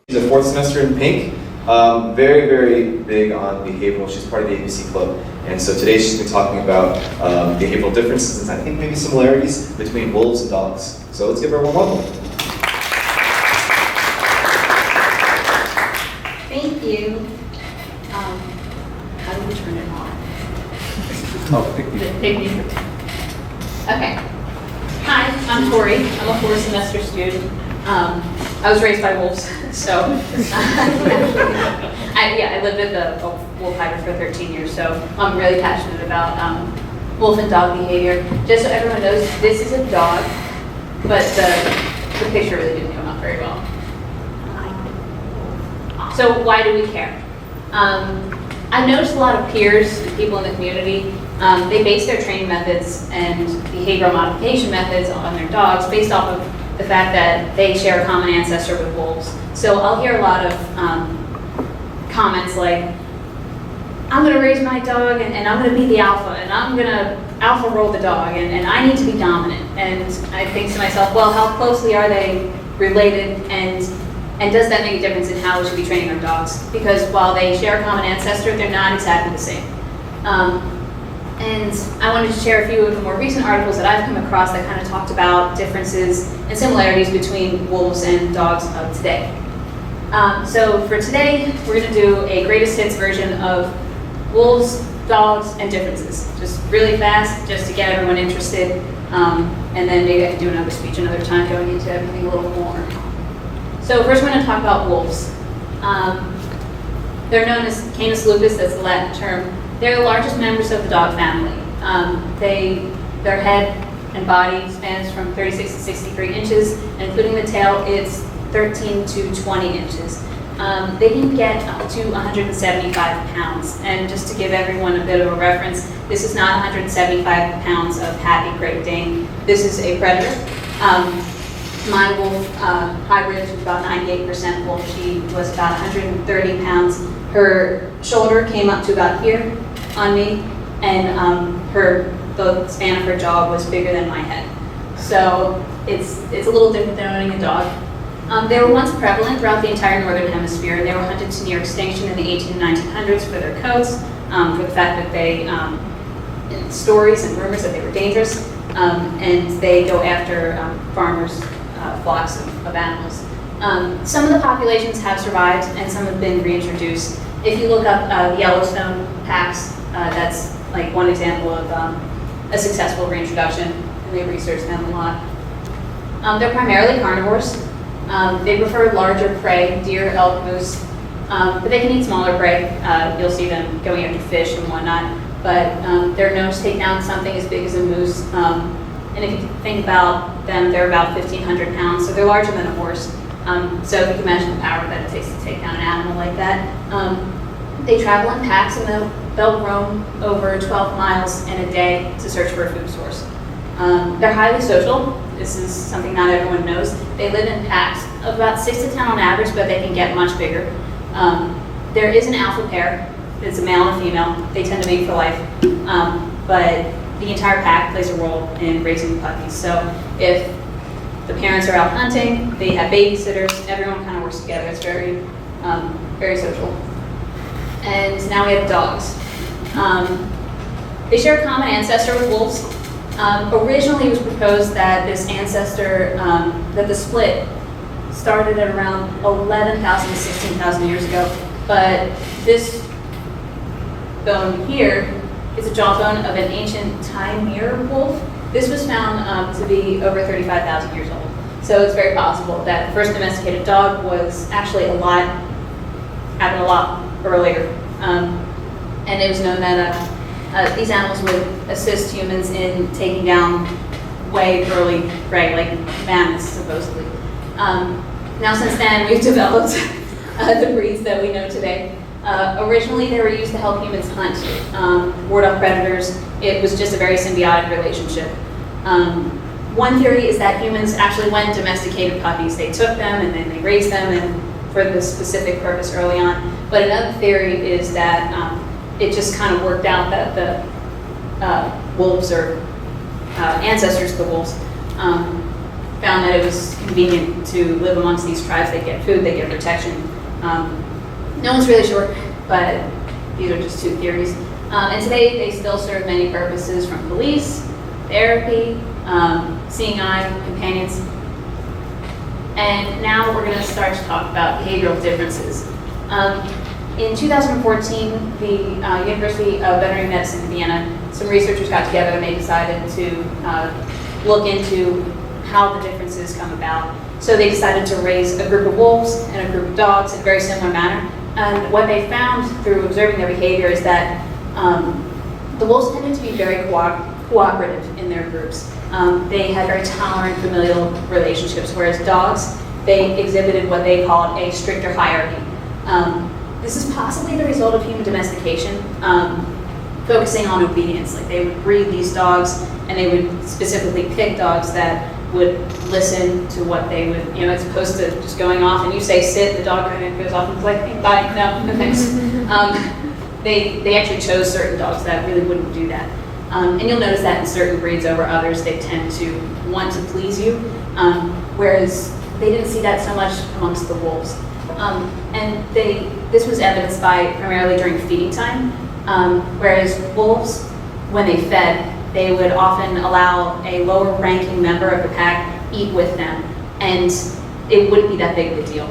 She's a 4th semester in Pink. Very, very big on behavioral. She's part of the ABC Club. And so today she's going to be talking about behavioral differences and I think maybe similarities between wolves and dogs. So let's give her a warm welcome. Thank you. How do we turn it on? Oh, thank you. Thank you. Okay. Hi, I'm Tori. I'm a 4th semester student. I was raised by wolves, so I lived with a wolf hybrid for 13 years, so I'm really passionate about wolf and dog behavior. Just so everyone knows, this is a dog, but the picture really didn't come out very well. So why do we care? I've noticed a lot of peers and people in the community, they base their training methods and behavioral modification methods on their dogs based off of the fact that they share a common ancestor with wolves. So I'll hear a lot of comments like, I'm going to raise my dog and I'm going to be the alpha and I'm going to alpha roll the dog and I need to be dominant. And I think to myself, well, how closely are they related and does that make a difference in how we should be training our dogs? Because while they share a common ancestor, they're not exactly the same. And I wanted to share a few of the more recent articles that I've come across that kind of talked about differences and similarities between wolves and dogs of today. So for today, we're going to do a greatest hits version of wolves, dogs, and differences. Just really fast, just to get everyone interested. And then maybe I can do another speech another time going into everything a little more. So first we're going to talk about wolves. They're known as Canis lupus, that's the Latin term. They're the largest members of the dog family. Their head and body spans from 36 to 63 inches, and including the tail, it's 13 to 20 inches. They can get up to 175 pounds. And just to give everyone a bit of a reference, this is not 175 pounds of happy Great Dane. This is a predator. My wolf hybrid was about 98% wolf. She was about 130 pounds. Her shoulder came up to about here on me, and the span of her jaw was bigger than my head. So it's a little different than owning a dog. They were once prevalent throughout the entire northern hemisphere, and they were hunted to near extinction in the 1800s and 1900s for their coats, for the fact that they, in stories and rumors that they were dangerous, and they go after farmers' flocks of animals. Some of the populations have survived and some have been reintroduced. If you look up the Yellowstone packs, that's like one example of a successful reintroduction, and they research them a lot. They're primarily carnivores. They prefer larger prey, deer, elk, moose, but they can eat smaller prey. You'll see them going after fish and whatnot, but they're known to take down something as big as a moose. And if you think about them, they're about 1,500 pounds, so they're larger than a horse. So if you can imagine the power that it takes to take down an animal like that. They travel in packs and they'll roam over 12 miles in a day to search for a food source. They're highly social. This is something not everyone knows. They live in packs of about 6 to 10 on average, but they can get much bigger. There is an alpha pair. It's a male and a female. They tend to mate for life. But the entire pack plays a role in raising puppies. So if the parents are out hunting, they have babysitters, everyone kind of works together. It's very, very social. And now we have dogs. They share a common ancestor with wolves. Originally it was proposed that this ancestor, that the split started at around 11,000 to 16,000 years ago. But this bone here is a jawbone of an ancient Taimyr wolf. This was found to be over 35,000 years old. So it's very possible that the first domesticated dog was actually happened a lot earlier. And it was known that these animals would assist humans in taking down way early prey, like mammoths, supposedly. Now since then, we've developed the breeds that we know today. Originally, they were used to help humans hunt, ward off predators. It was just a very symbiotic relationship. One theory is that humans actually went and domesticated puppies. They took them and then they raised them and for this specific purpose early on. But another theory is that it just kind of worked out that the wolves are ancestors of the wolves found that it was convenient to live amongst these tribes. They get food, they get protection. No one's really sure, but these are just two theories. And today they still serve many purposes, from police, therapy, seeing eye, companions. And now we're going to start to talk about behavioral differences. In 2014, the University of Veterinary Medicine in Vienna, some researchers got together and they decided to look into how the differences come about. So they decided to raise a group of wolves and a group of dogs in a very similar manner. And what they found through observing their behavior is that the wolves tended to be very cooperative in their groups. They had very tolerant familial relationships, whereas dogs, they exhibited what they called a stricter hierarchy. This is possibly the result of human domestication, focusing on obedience. Like they would breed these dogs and they would specifically pick dogs that would listen to what they would, as opposed to just going off and you say sit, the dog kind of goes off and is like, hey, bye, no thanks. They actually chose certain dogs that really wouldn't do that. And you'll notice that in certain breeds over others, they tend to want to please you, whereas they didn't see that so much amongst the wolves. And this was evidenced by primarily during feeding time, whereas wolves, when they fed, they would often allow a lower ranking member of the pack eat with them, and it wouldn't be that big of a deal.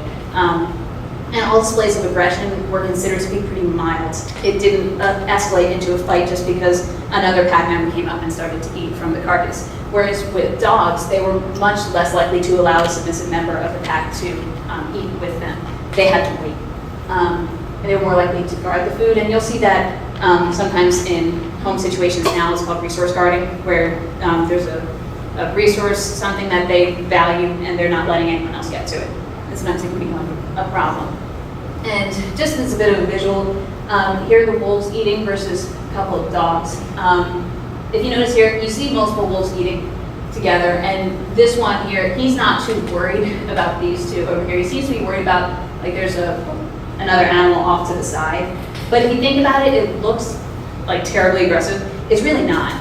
And all displays of aggression were considered to be pretty mild. It didn't escalate into a fight just because another pack member came up and started to eat from the carcass. Whereas with dogs, they were much less likely to allow a submissive member of the pack to eat with them. They had to wait. And they were more likely to guard the food, and you'll see that sometimes in home situations now. It's called resource guarding, where there's a resource, something that they value, and they're not letting anyone else get to it. And sometimes it can become a problem. And just as a bit of a visual, here are the wolves eating versus a couple of dogs. If you notice here, you see multiple wolves eating together, and this one here, he's not too worried about these two over here. He seems to be worried about, like, there's another animal off to the side. But if you think about it, it looks like terribly aggressive. It's really not.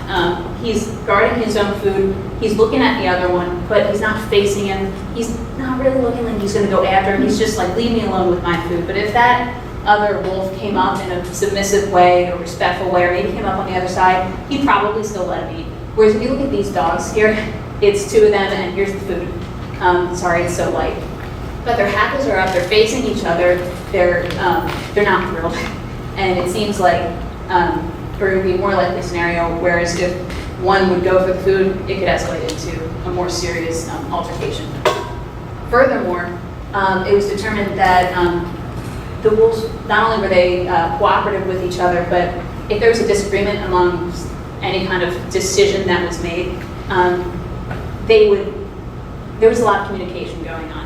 He's guarding his own food. He's looking at the other one, but he's not facing him. He's not really looking like he's going to go after him. He's just like, leave me alone with my food. But if that other wolf came up in a submissive way, or respectful way, or maybe came up on the other side, he'd probably still let him eat. Whereas if you look at these dogs here, it's two of them, and here's the food. Sorry, it's so light. But their hackles are up. They're facing each other. They're not thrilled. And it seems like it would be a more likely scenario, whereas if one would go for the food, it could escalate into a more serious altercation. Furthermore, it was determined that the wolves, not only were they cooperative with each other, but if there was a disagreement among any kind of decision that was made, there was a lot of communication going on.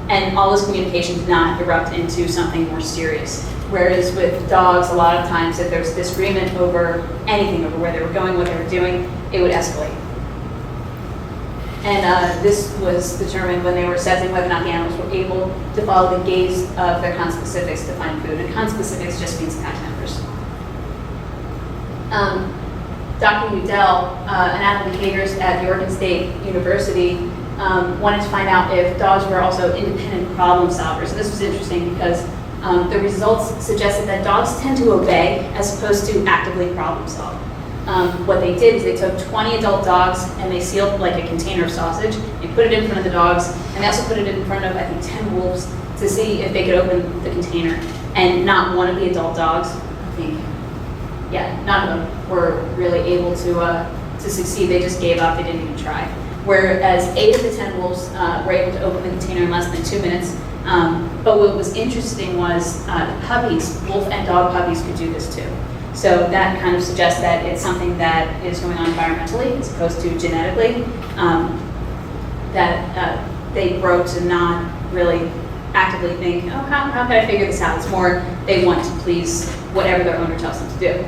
And all this communication did not erupt into something more serious. Whereas with dogs, a lot of times if there was disagreement over anything, over where they were going, what they were doing, it would escalate. And this was determined when they were assessing whether or not the animals were able to follow the gaze of their conspecifics to find food. And conspecifics just means pack members. Dr. Udell, an animal behaviorist at the Oregon State University, wanted to find out if dogs were also independent problem solvers. And this was interesting because the results suggested that dogs tend to obey as opposed to actively problem solve. What they did is they took 20 adult dogs and they sealed like a container of sausage. They put it in front of the dogs, and they also put it in front of, I think, 10 wolves to see if they could open the container. And not one of the adult dogs, I think, none of them were really able to succeed. They just gave up. They didn't even try. Whereas 8 of the 10 wolves were able to open the container in less than 2 minutes. But what was interesting was puppies, wolf and dog puppies, could do this too. So that kind of suggests that it's something that is going on environmentally as opposed to genetically, that they grow to not really actively think, oh, how can I figure this out? It's more they want to please whatever their owner tells them to do.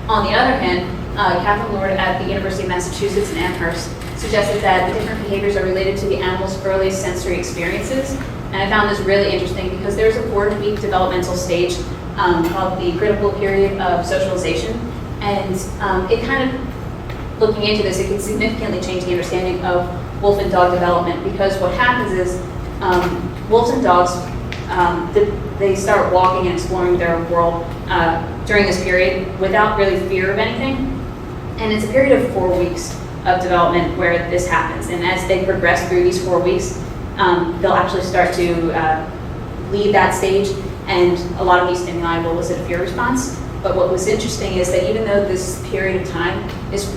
On the other hand, Catherine Lord at the University of Massachusetts in Amherst suggested that the different behaviors are related to the animal's earliest sensory experiences. And I found this really interesting because there's a 4-week developmental stage called the critical period of socialization. And it kind of looking into this, it can significantly change the understanding of wolf and dog development, because what happens is wolves and dogs, they start walking and exploring their world during this period without really fear of anything. And it's a period of 4 weeks of development where this happens. And as they progress through these 4 weeks, they'll actually start to leave that stage, and a lot of these stimuli will elicit a fear response. But what was interesting is that even though this period of time is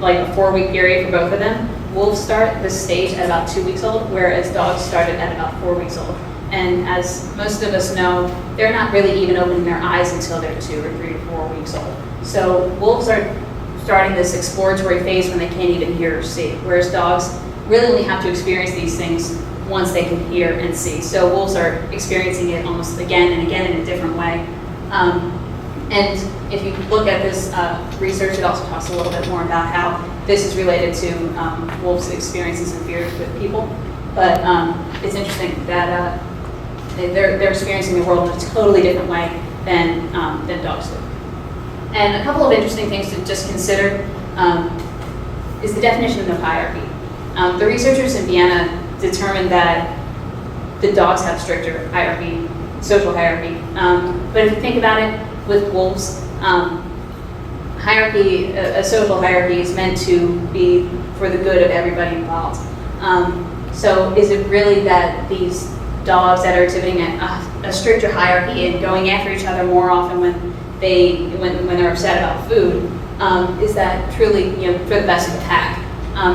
like a 4-week period for both of them, wolves start this stage at about 2 weeks old, whereas dogs started at about 4 weeks old. And as most of us know, they're not really even opening their eyes until they're 2 or 3 or 4 weeks old. So wolves are starting this exploratory phase when they can't even hear or see, whereas dogs really only have to experience these things once they can hear and see. So wolves are experiencing it almost again and again in a different way. And if you look at this research, it also talks a little bit more about how this is related to wolves experiencing some fear with people. But it's interesting that they're experiencing the world in a totally different way than dogs do. And a couple of interesting things to just consider is the definition of hierarchy. The researchers in Vienna determined that the dogs have stricter hierarchy, social hierarchy. But if you think about it, with wolves, hierarchy, a social hierarchy is meant to be for the good of everybody involved. So is it really that these dogs that are exhibiting a stricter hierarchy and going after each other more often when they're upset about food, is that truly, for the best of the pack?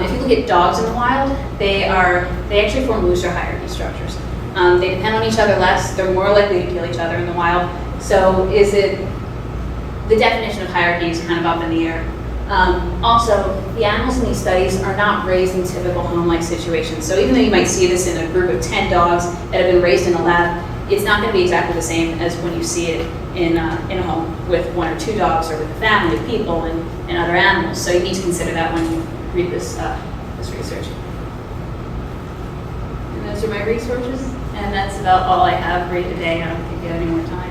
If you look at dogs in the wild, they actually form looser hierarchy structures. They depend on each other less. They're more likely to kill each other in the wild. So the definition of hierarchy is kind of up in the air. Also, the animals in these studies are not raised in typical home-like situations. So even though you might see this in a group of 10 dogs that have been raised in a lab, it's not going to be exactly the same as when you see it in a home with 1 or 2 dogs, or with a family of people and other animals. So you need to consider that when you read this research. And those are my resources, and that's about all I have for you today. I don't think we have any more time.